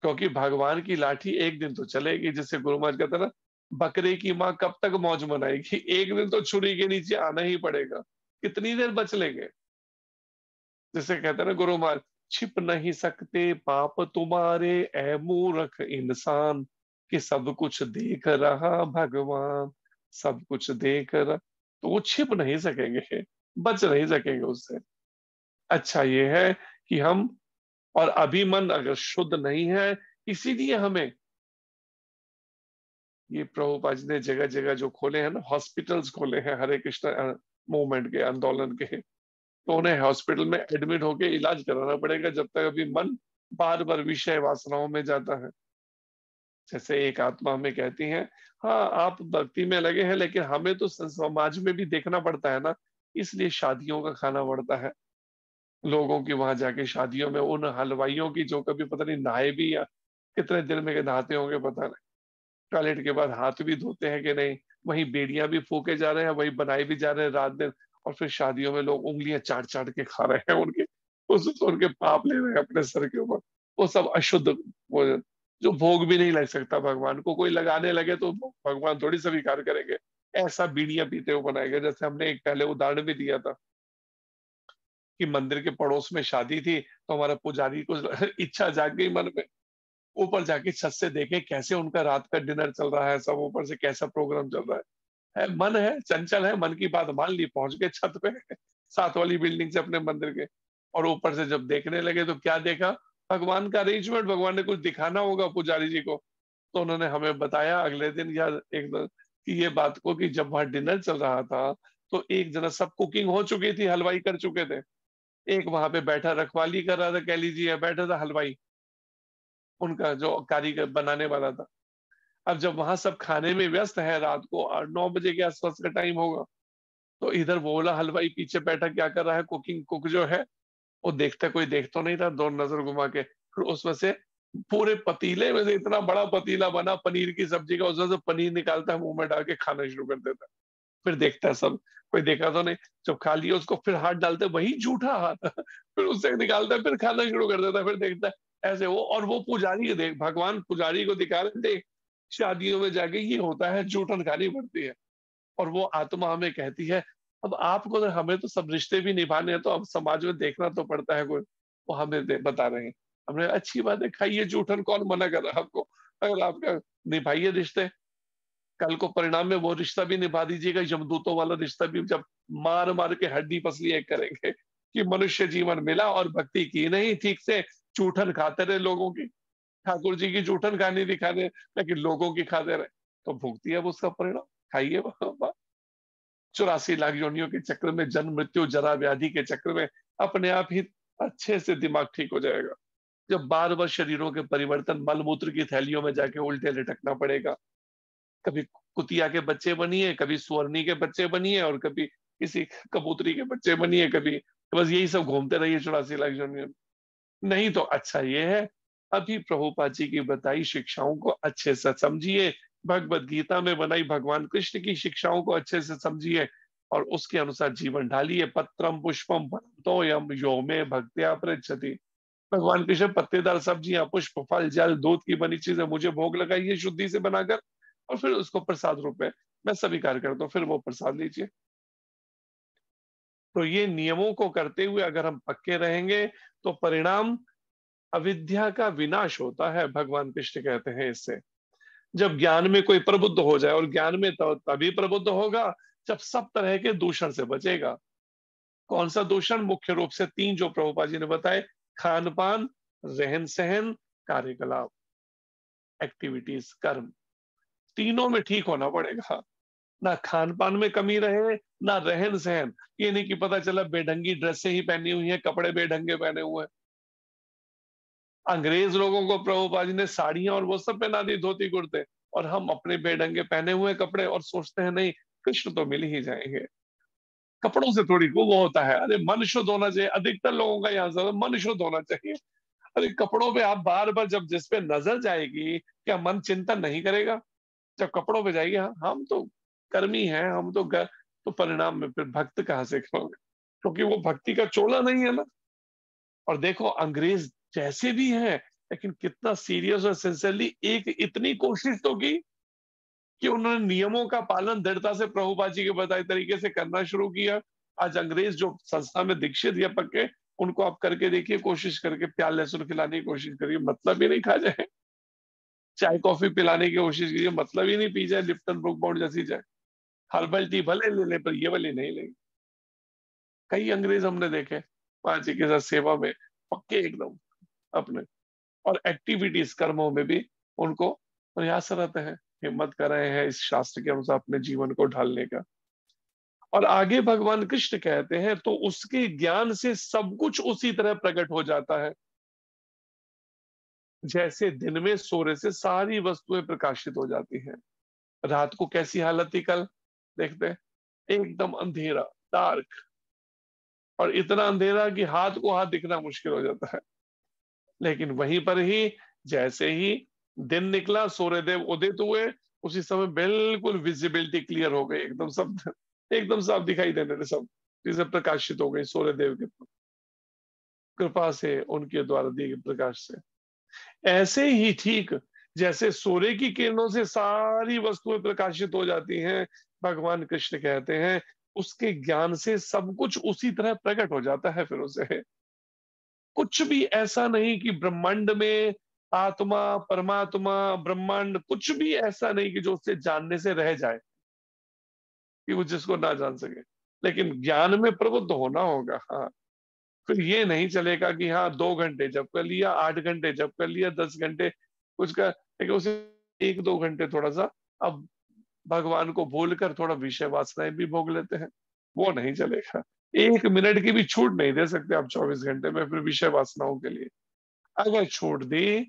क्योंकि भगवान की लाठी एक दिन तो चलेगी। जैसे गुरु महाराज कहते हैं ना, बकरे की माँ कब तक मौज मनाएगी? एक दिन तो छुरी के नीचे आना ही पड़ेगा। कितनी देर बच लेंगे? जैसे कहते हैं ना गुरु महाराज, छिप नहीं सकते पाप तुम्हारे ऐ मूर्ख इंसान, कि सब कुछ देख रहा भगवान, सब कुछ देख रहा। तो वो छिप नहीं सकेंगे, बच नहीं सकेंगे उससे। अच्छा ये है कि हम, और अभी मन अगर शुद्ध नहीं है, इसीलिए हमें ये प्रभुपाद जी ने जगह जगह जो खोले हैं ना, हॉस्पिटल्स खोले हैं हरे कृष्ण मूवमेंट के, आंदोलन के, तो उन्हें हॉस्पिटल में एडमिट होके इलाज कराना पड़ेगा जब तक अभी मन बार बार विषय वासनाओं में जाता है। जैसे एक आत्मा हमें कहती है, हाँ आप भक्ति में लगे हैं, लेकिन हमें तो समाज में भी देखना पड़ता है ना, इसलिए शादियों का खाना पड़ता है। लोगों की वहां जाके शादियों में उन हलवाइयों की जो कभी पता नहीं नहाए भी या कितने दिन में नहाते होंगे पता नहीं, टॉयलेट के बाद हाथ भी धोते हैं कि नहीं, वहीं बेड़ियां भी फूके जा रहे हैं, वही बनाए भी जा रहे हैं रात दिन, और फिर शादियों में लोग उंगलियां चाट चाट के खा रहे हैं उनके, उनके पाप ले रहे हैं अपने सर के ऊपर। वो सब अशुद्ध, वो जो भोग भी नहीं लग सकता भगवान को, कोई लगाने लगे तो भगवान थोड़ी स्वीकार करेंगे। ऐसा बीड़ियां पीते हुए बनाएगा। जैसे हमने एक पहले उदाहरण भी दिया था कि मंदिर के पड़ोस में शादी थी, तो हमारा पुजारी को इच्छा जाग गई मन में, ऊपर जाके छत से देखे कैसे उनका रात का डिनर चल रहा है, सब ऊपर से कैसा प्रोग्राम चल रहा है। मन है चंचल है, मन की बात मान ली, पहुंच गए छत पे साथ वाली बिल्डिंग से अपने मंदिर के, और ऊपर से जब देखने लगे तो क्या देखा, भगवान का अरेंजमेंट। भगवान ने कुछ दिखाना होगा पुजारी जी को, तो उन्होंने हमें बताया अगले दिन या एक दिन कि ये बात को कि जब वहां डिनर चल रहा था तो एक जना, सब कुकिंग हो चुकी थी, हलवाई कर चुके थे, एक वहां पे बैठा रखवाली कर रहा था, कह लीजिए बैठा था हलवाई, उनका जो कारीगर बनाने वाला था। अब जब वहां सब खाने में व्यस्त है, रात को 8-9 बजे के आसपास का टाइम होगा, तो इधर वो वाला हलवाई पीछे बैठा क्या कर रहा है, कुकिंग कुक जो है वो देखता, कोई देख तो नहीं रहा, दो नजर घुमा के फिर उसमें से पूरे पतीले में से इतना बड़ा पतीला बना पनीर की सब्जी का, उसमें से पनीर निकालता है, मुंह में डाल के खाना शुरू कर देता है। फिर देखता है सब, कोई देखा तो नहीं, जब खा लिया उसको फिर हाथ डालते है, वही झूठा हाथ फिर उससे निकालता है, फिर खाना शुरू कर देता है, फिर देखता है ऐसे वो, और वो पुजारी देख, भगवान पुजारी को दिखा रहे, देख शादियों में जाके ये होता है, जूठन खानी पड़ती है। और वो आत्मा हमें कहती है अब आपको तो, हमें तो सब रिश्ते भी निभाने हैं, तो अब समाज में देखना तो पड़ता है कोई, वो हमें बता रहे हैं। हमने अच्छी बात है, खाइए जूठन, कौन मना कर रहा है आपको, अगर आपका निभाइए रिश्ते, कल को परिणाम में वो रिश्ता भी निभा दीजिएगा, यमदूतों वाला रिश्ता भी, जब मार मार के हड्डी पसली एक करेंगे कि मनुष्य जीवन मिला और भक्ति की नहीं ठीक से, जूठन खाते रहे लोगों की, ठाकुर जी की जूठन खानी दिखाने, लेकिन लोगों की खाते रहे, तो भुगती है अब उसका परिणाम। खाइए 84 लाख योनियों के चक्र में, जन्म मृत्यु जरा व्याधि के चक्र में अपने आप ही अच्छे से दिमाग ठीक हो जाएगा। जब बार बार शरीरों के परिवर्तन, मलमूत्र की थैलियों में जाके उल्टे लटकना पड़ेगा, कभी कुतिया के बच्चे बनिए, कभी सुअरनी के बच्चे बनिए, और कभी किसी कबूतरी के बच्चे बनिए, कभी बस यही सब घूमते रहिए 84 लाख योनियों में। नहीं तो अच्छा ये है, अभी प्रभुपाद जी की बताई शिक्षाओं को अच्छे से समझिए, भगवत गीता में बनाई भगवान कृष्ण की शिक्षाओं को अच्छे से समझिए और उसके अनुसार जीवन ढालिए। पत्रम पुष्पम फलतोयम यो में भक्त्या पृच्छति। भगवान कृष्ण पत्तेदार सब्जियां, पुष्प, फल, जल, दूध की बनी चीजें मुझे भोग लगाइए शुद्धि से बनाकर, और फिर उसको प्रसाद रूप में मैं स्वीकार करता हूँ, फिर वो प्रसाद लीजिए। तो ये नियमों को करते हुए अगर हम पक्के रहेंगे तो परिणाम अविद्या का विनाश होता है, भगवान कृष्ण कहते हैं इससे। जब ज्ञान में कोई प्रबुद्ध हो जाए, और ज्ञान में तो तभी प्रबुद्ध होगा जब सब तरह के दूषण से बचेगा। कौन सा दूषण? मुख्य रूप से 3 जो प्रभुपाद जी ने बताए, खान पान, रहन सहन, कार्यकलाप, एक्टिविटीज, कर्म, तीनों में ठीक होना पड़ेगा। ना खान पान में कमी रहे, ना रहन सहन, ये नहीं कि पता चला बेढंगी ड्रेसें ही पहनी हुई हैं, कपड़े बेढंगे पहने हुए हैं। अंग्रेज लोगों को प्रभुपाद जी ने साड़ियां और वो सब पहना दी, धोती कुर्ते, और हम अपने बेढंगे पहने हुए कपड़े और सोचते हैं नहीं कृष्ण तो मिल ही जाएंगे। कपड़ों से थोड़ी को वो होता है, अरे मन शुद्ध होना चाहिए, अधिकतर लोगों का यहाँ से मन शुद्ध होना चाहिए। अरे कपड़ों पे आप बार बार जब जिस पे नजर जाएगी, क्या मन चिंतन नहीं करेगा? जब कपड़ों पे जाएगी, हाँ हम तो कर्मी हैं, हम तो तो परिणाम में फिर भक्त कहाँ से करोगे, क्योंकि वो भक्ति का चोला नहीं है ना। और देखो अंग्रेज जैसे भी हैं, लेकिन कितना सीरियस और सिंसियरली एक इतनी कोशिश तो की कि उन्होंने नियमों का पालन दृढ़ता से प्रभुपाद जी के बताए तरीके से करना शुरू किया। आज अंग्रेज जो संस्था में दीक्षित या पक्के, उनको आप करके देखिए, कोशिश करके प्याज लहसुन खिलाने की कोशिश करिए, मतलब ही नहीं खा जाए। चाय कॉफी पिलाने की कोशिश कीजिए, मतलब ही नहीं पी जाए, लिप्टन ब्रुक बॉन्ड जैसी चाय। हर्बल टी भले ले ले, पर ये वाली नहीं लेंगे। कई अंग्रेज हमने देखे पांच जी के साथ सेवा में पक्के एकदम अपने, और एक्टिविटीज कर्मों में भी उनको प्रयास रहते हैं, हिम्मत कर रहे हैं इस शास्त्र के अनुसार अपने जीवन को ढालने का। और आगे भगवान कृष्ण कहते हैं तो उसके ज्ञान से सब कुछ उसी तरह प्रकट हो जाता है जैसे दिन में सूर्य से सारी वस्तुएं प्रकाशित हो जाती हैं। रात को कैसी हालत थी कल देखते हैं, एकदम अंधेरा, डार्क, और इतना अंधेरा कि हाथ को हाथ दिखना मुश्किल हो जाता है। लेकिन वहीं पर ही जैसे ही दिन निकला, सूर्यदेव उदित हुए, उसी समय बिल्कुल विजिबिलिटी क्लियर हो गई, एकदम सब एकदम साफ दिखाई देने लगे, सब चीजें प्रकाशित हो गई सूर्यदेव की कृपा से, उनके द्वारा दिए गए प्रकाश से। ऐसे ही ठीक जैसे सूर्य की किरणों से सारी वस्तुएं प्रकाशित हो जाती हैं, भगवान कृष्ण कहते हैं उसके ज्ञान से सब कुछ उसी तरह प्रकट हो जाता है। फिर उसे कुछ भी ऐसा नहीं कि ब्रह्मांड में आत्मा, परमात्मा, ब्रह्मांड कुछ भी ऐसा नहीं कि जो उससे जानने से रह जाए, कि वो जिसको ना जान सके, लेकिन ज्ञान में प्रबुद्ध होना होगा। हाँ, फिर ये नहीं चलेगा कि हाँ 2 घंटे जप कर लिया, 8 घंटे जप कर लिया, 10 घंटे कुछ का, लेकिन उसे 1-2 घंटे थोड़ा सा अब भगवान को भूलकर थोड़ा विषय वासनाएं भी भोग लेते हैं, वो नहीं चलेगा। 1 मिनट की भी छूट नहीं दे सकते आप 24 घंटे में फिर विषय वासनाओं के लिए। अगर छूट दी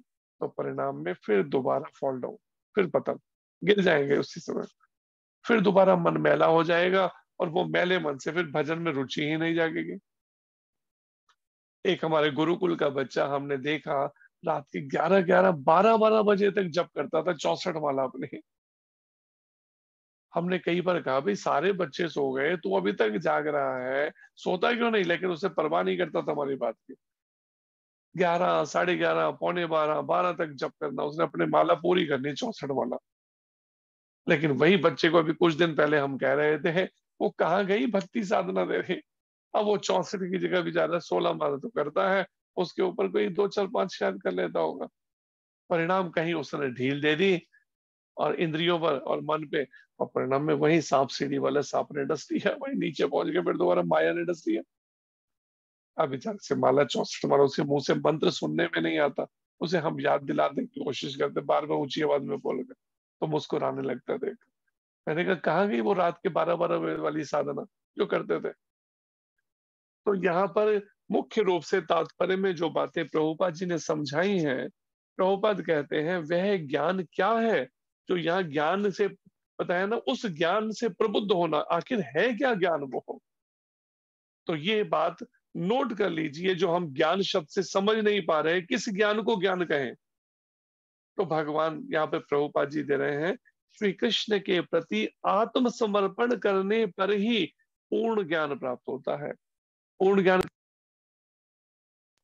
तो परिणाम में फिर दोबारा फॉल डाउन, फिर पतन, गिर जाएंगे उसी समय, फिर दोबारा मन मैला हो जाएगा और वो मैले मन से फिर भजन में रुचि ही नहीं जागेगी। एक हमारे गुरुकुल का बच्चा हमने देखा रात के 11-11, 12-12 बजे तक जप करता था 64 माला अपने। हमने कई बार कहा भाई सारे बच्चे सो गए, तू अभी तक जाग रहा है, सोता क्यों नहीं? लेकिन उसे परवाह नहीं करता था हमारी बात की। 11, 11:30, 11:45, 12 तक जप करना, उसने अपने माला पूरी करनी 64 माला। लेकिन वही बच्चे को अभी कुछ दिन पहले हम कह रहे थे वो कहाँ गई भक्ति साधना दे रही, अब वो 64 की जगह भी ज्यादा 16 माला तो करता है, उसके ऊपर कोई 2, 4, 5 शायद कर लेता होगा। परिणाम कहीं उसने ढील दे दी और इंद्रियों पर और मन पे, और परिणाम में वही सांप सीढ़ी वाला सांप ने डस दिया, वही नीचे पहुंच के फिर दोबारा माया ने डस दिया। अब बेचारे से माला 64 माला, उसके मुंह से मंत्र सुनने में नहीं आता, उसे हम याद दिलाने की कोशिश करते, बार बार ऊंची आवाज में बोलकर, तो मुस्कुराने लगता देख। मैंने कहा कहाँ गई वो रात के 12-12 बजे वाली साधना जो करते थे? तो यहाँ पर मुख्य रूप से तात्पर्य में जो बातें प्रभुपाद जी ने समझाई हैं, प्रभुपाद कहते हैं वह ज्ञान क्या है जो यहाँ ज्ञान से बताया ना, उस ज्ञान से प्रबुद्ध होना, आखिर है क्या ज्ञान वो? तो ये बात नोट कर लीजिए, जो हम ज्ञान शब्द से समझ नहीं पा रहे, किस ज्ञान को ज्ञान कहें? तो भगवान यहाँ पे प्रभुपाद जी दे रहे हैं, श्री कृष्ण के प्रति आत्मसमर्पण करने पर ही पूर्ण ज्ञान प्राप्त होता है। पूर्ण ज्ञान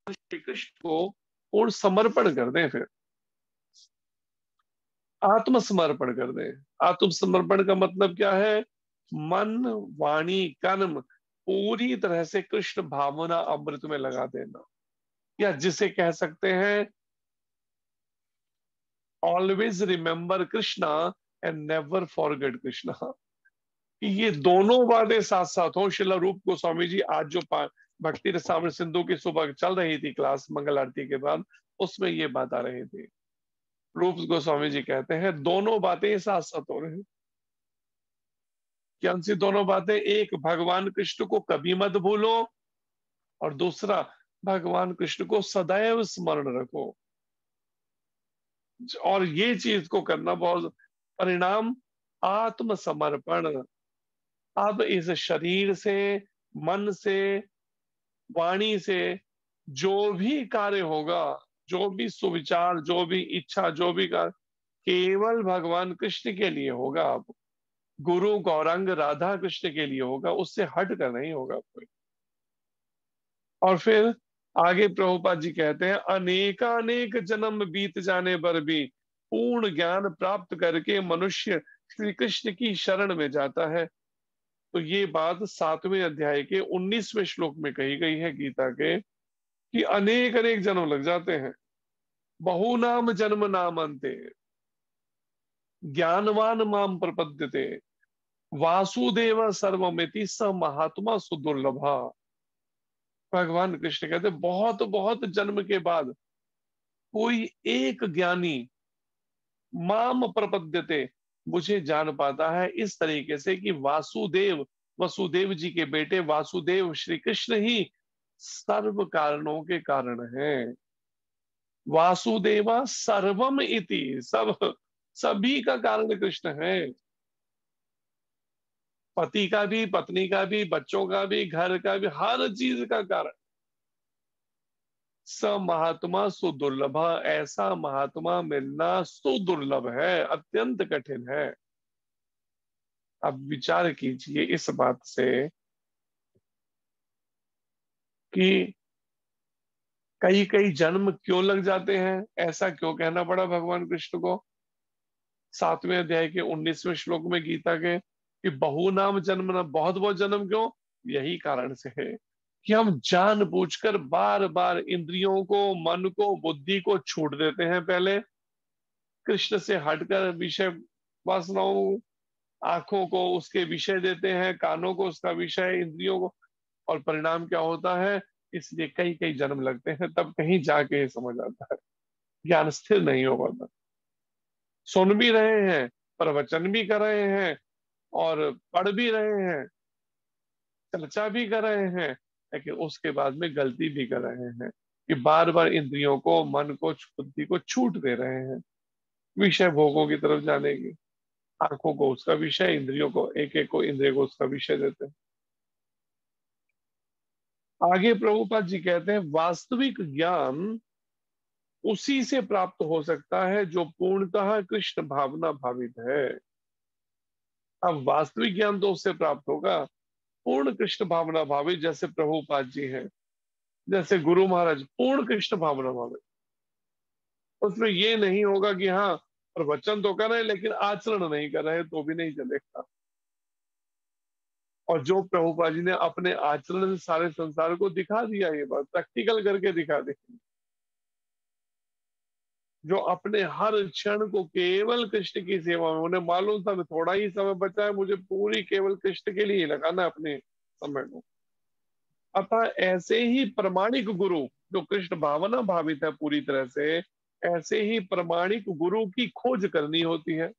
श्री कृष्ण को पूर्ण समर्पण कर दें, फिर आत्मसमर्पण कर दें। आत्मसमर्पण का मतलब क्या है? मन, वाणी, कर्म पूरी तरह से कृष्ण भावना अमृत में लगा देना, या जिसे कह सकते हैं always remember Krishna and never forget Krishna. कि ये दोनों बातें साथ साथ हों। श्रील रूप गोस्वामी जी आज जो भक्ति रसामृत सिंधु की सुबह चल रही थी क्लास मंगल आरती के बाद, उसमें ये बात आ रही थी। रूप गोस्वामी जी कहते हैं दोनों बातें साथ साथ हो रही। कौन सी दोनों बातें? एक, भगवान कृष्ण को कभी मत भूलो, और दूसरा, भगवान कृष्ण को सदैव स्मरण रखो। और ये चीज को करना बहुत, परिणाम आत्मसमर्पण। अब इस शरीर से, मन से, वाणी से जो भी कार्य होगा, जो भी सुविचार, जो भी इच्छा, जो भी कार्य, केवल भगवान कृष्ण के लिए होगा। अब गुरु गौरांग राधा कृष्ण के लिए होगा, उससे हट कर नहीं होगा कोई। और फिर आगे प्रभुपाद जी कहते हैं अनेकानेक जन्म बीत जाने पर भी पूर्ण ज्ञान प्राप्त करके मनुष्य श्री कृष्ण की शरण में जाता है। तो ये बात 7वें अध्याय के 19वें श्लोक में कही गई है गीता के, कि अनेक अनेक जन्म लग जाते हैं। बहुनाम जन्म नाम अंते ज्ञानवान माम प्रपद्यते वासुदेव सर्वमिति स महात्मा सुदुर्लभा। भगवान कृष्ण कहते बहुत बहुत जन्म के बाद कोई एक ज्ञानी माम प्रपद्यते, मुझे जान पाता है इस तरीके से कि वासुदेव, वसुदेव जी के बेटे वासुदेव श्री कृष्ण ही सर्व कारणों के कारण हैं। वासुदेवा सर्वम इति, सब, सभी का कारण कृष्ण है। पति का भी, पत्नी का भी, बच्चों का भी, घर का भी, हर चीज का कारण। स महात्मा सुदुर्लभ, ऐसा महात्मा मिलना सुदुर्लभ है, अत्यंत कठिन है। अब विचार कीजिए इस बात से कि कई कई जन्म क्यों लग जाते हैं, ऐसा क्यों कहना पड़ा भगवान कृष्ण को 7वें अध्याय के 19वें श्लोक में गीता के, कि बहु नाम जन्म, ना बहुत बहुत जन्म क्यों? यही कारण से है कि हम जानबूझकर बार बार इंद्रियों को, मन को, बुद्धि को छूट देते हैं। पहले कृष्ण से हटकर विषय वासनाओं, आंखों को उसके विषय देते हैं, कानों को उसका विषय, इंद्रियों को, और परिणाम क्या होता है? इसलिए कई कई जन्म लगते हैं, तब कहीं जाके ये समझ आता है। ज्ञान स्थिर नहीं हो पाता। सुन भी रहे हैं, प्रवचन भी कर रहे हैं, और पढ़ भी रहे हैं, चर्चा भी कर रहे हैं, लेकिन उसके बाद में गलती भी कर रहे हैं कि बार बार इंद्रियों को, मन को, बुद्धि को छूट दे रहे हैं विषय भोगों की तरफ जाने की। आंखों को उसका विषय, इंद्रियों को, एक एक को इंद्रिय को उसका विषय देते हैं। आगे प्रभुपाद जी कहते हैं वास्तविक ज्ञान उसी से प्राप्त हो सकता है जो पूर्णतः कृष्ण भावना भावित है। अब वास्तविक ज्ञान तो उससे प्राप्त होगा पूर्ण कृष्ण भावना भावित, जैसे प्रभुपाद जी हैं, जैसे गुरु महाराज पूर्ण कृष्ण भावना भावित। उसमें ये नहीं होगा कि हाँ प्रवचन तो कर रहे हैं लेकिन आचरण नहीं कर रहे, तो भी नहीं चलेगा। और जो प्रभुपाद जी ने अपने आचरण से सारे संसार को दिखा दिया, ये बात प्रैक्टिकल करके दिखा दी, जो अपने हर क्षण को केवल कृष्ण की सेवा में, उन्हें मालूम था थोड़ा ही समय बचा है, मुझे पूरी केवल कृष्ण के लिए लगाना अपने समय को। अतः ऐसे ही प्रमाणिक गुरु जो कृष्ण भावना भावित है पूरी तरह से, ऐसे ही प्रमाणिक गुरु की खोज करनी होती है।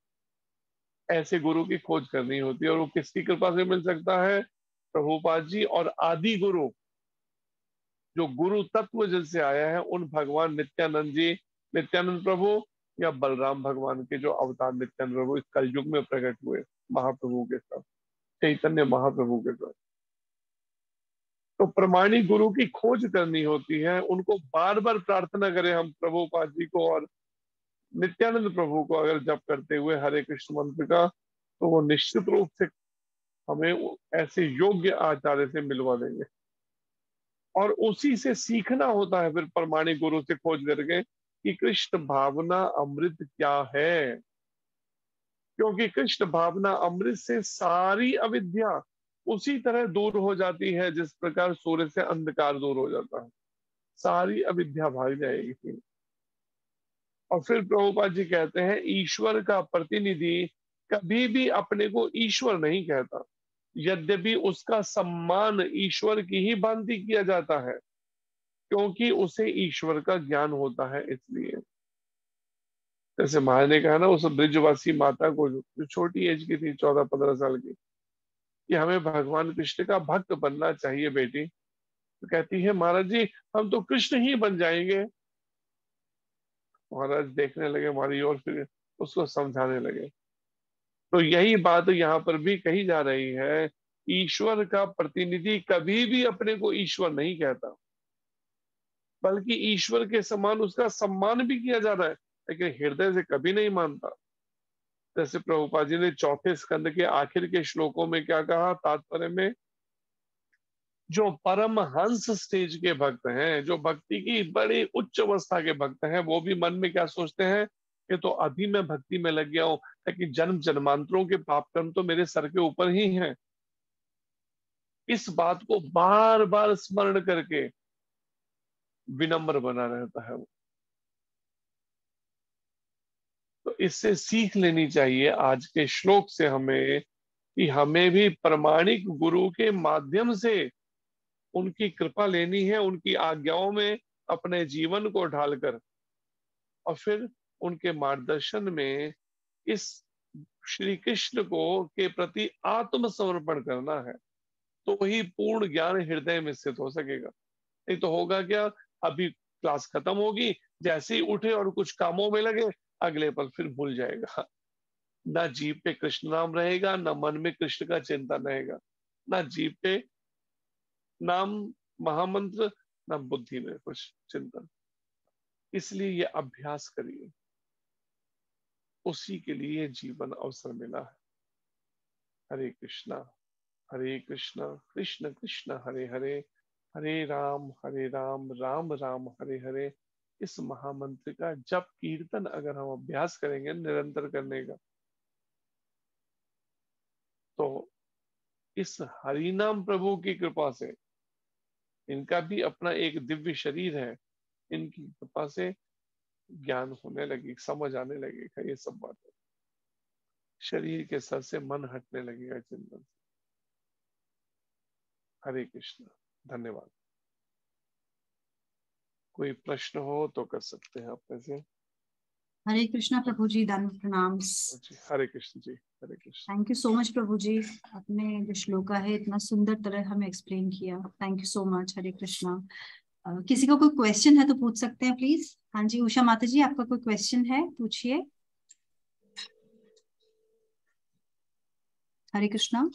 ऐसे गुरु की खोज करनी होती है, और वो किसकी कृपा से मिल सकता है? प्रभुपाद जी और आदि गुरु जो गुरु तत्व जिनसे आया है, उन भगवान नित्यानंद जी, नित्यानंद प्रभु, या बलराम भगवान के जो अवतार नित्यानंद प्रभु इस कलयुग में प्रकट हुए महाप्रभु के साथ, चैतन्य महाप्रभु के साथ। तो प्रमाणिक गुरु की खोज करनी होती है, उनको बार बार प्रार्थना करें हम प्रभुपाद जी को और नित्यानंद प्रभु को अगर जप करते हुए हरे कृष्ण मंत्र का, तो वो निश्चित रूप से हमें ऐसे योग्य आचार्य से मिलवा देंगे। और उसी से सीखना होता है फिर प्रमाणिक गुरु से खोज करके कि कृष्ण भावना अमृत क्या है, क्योंकि कृष्ण भावना अमृत से सारी अविद्या उसी तरह दूर हो जाती है जिस प्रकार सूर्य से अंधकार दूर हो जाता है, सारी अविद्या भाग जाएगी। और फिर प्रभुपाद जी कहते हैं ईश्वर का प्रतिनिधि कभी भी अपने को ईश्वर नहीं कहता, यद्यपि उसका सम्मान ईश्वर की ही भांति किया जाता है, क्योंकि उसे ईश्वर का ज्ञान होता है। इसलिए जैसे महाराज ने कहा ना उस ब्रिजवासी माता को जो छोटी एज की थी, 14-15 साल की, कि हमें भगवान कृष्ण का भक्त बनना चाहिए बेटी। तो कहती है महाराज जी हम तो कृष्ण ही बन जाएंगे। महाराज देखने लगे हमारी ओर, फिर उसको समझाने लगे। तो यही बात यहाँ पर भी कही जा रही है, ईश्वर का प्रतिनिधि कभी भी अपने को ईश्वर नहीं कहता, बल्कि ईश्वर के समान उसका सम्मान भी किया जा रहा है, लेकिन हृदय से कभी नहीं मानता। जैसे प्रभुपाद जी ने चौथे स्कंद के आखिर के श्लोकों में क्या कहा तात्पर्य में, जो परम हंस स्टेज के भक्त हैं, जो भक्ति की बड़ी उच्च अवस्था के भक्त हैं, वो भी मन में क्या सोचते हैं कि तो अभी मैं भक्ति में लग गया हूं, लेकिन जन्म जन्मांतरों के पाप कर्म तो मेरे सर के ऊपर ही हैं। इस बात को बार बार स्मरण करके विनम्र बना रहता है वो। तो इससे सीख लेनी चाहिए आज के श्लोक से हमें कि हमें भी प्रमाणिक गुरु के माध्यम से उनकी कृपा लेनी है, उनकी आज्ञाओं में अपने जीवन को ढालकर, और फिर उनके मार्गदर्शन में इस श्री कृष्ण को के प्रति आत्मसमर्पण करना है, तो ही पूर्ण ज्ञान हृदय में स्थित हो सकेगा। नहीं तो होगा क्या, अभी क्लास खत्म होगी, जैसे ही उठे और कुछ कामों में लगे, अगले पल फिर भूल जाएगा। ना जीभ पे कृष्ण नाम रहेगा, ना मन में कृष्ण का चिंतन रहेगा, ना जीभ पे नाम महामंत्र, ना बुद्धि में कुछ चिंतन। इसलिए ये अभ्यास करिए, उसी के लिए जीवन अवसर मिला है। हरे कृष्णा कृष्ण कृष्ण हरे हरे, हरे राम राम राम हरे हरे। इस महामंत्र का जप कीर्तन अगर हम अभ्यास करेंगे निरंतर करने का, तो इस हरिनाम प्रभु की कृपा से इनका भी अपना एक दिव्य शरीर है, इनकी कृपा से ज्ञान होने लगी, समझ आने लगेगा ये सब बातें, शरीर के सर से मन हटने लगेगा चिंतन से। हरे कृष्ण, धन्यवाद। कोई प्रश्न हो तो कर सकते हैं आप में से। हरे कृष्णा प्रभु जी, धन प्रणाम। जी Hare Krishna ji, Hare Krishna. Thank you so much प्रभु जी, आपने जो श्लोका है इतना सुंदर तरह हमें एक्सप्लेन किया, थैंक यू सो मच। हरे कृष्णा। किसी को कोई क्वेश्चन है तो पूछ सकते हैं प्लीज। हाँ जी, उषा माता जी, आपका कोई क्वेश्चन है, पूछिए। हरे कृष्णा।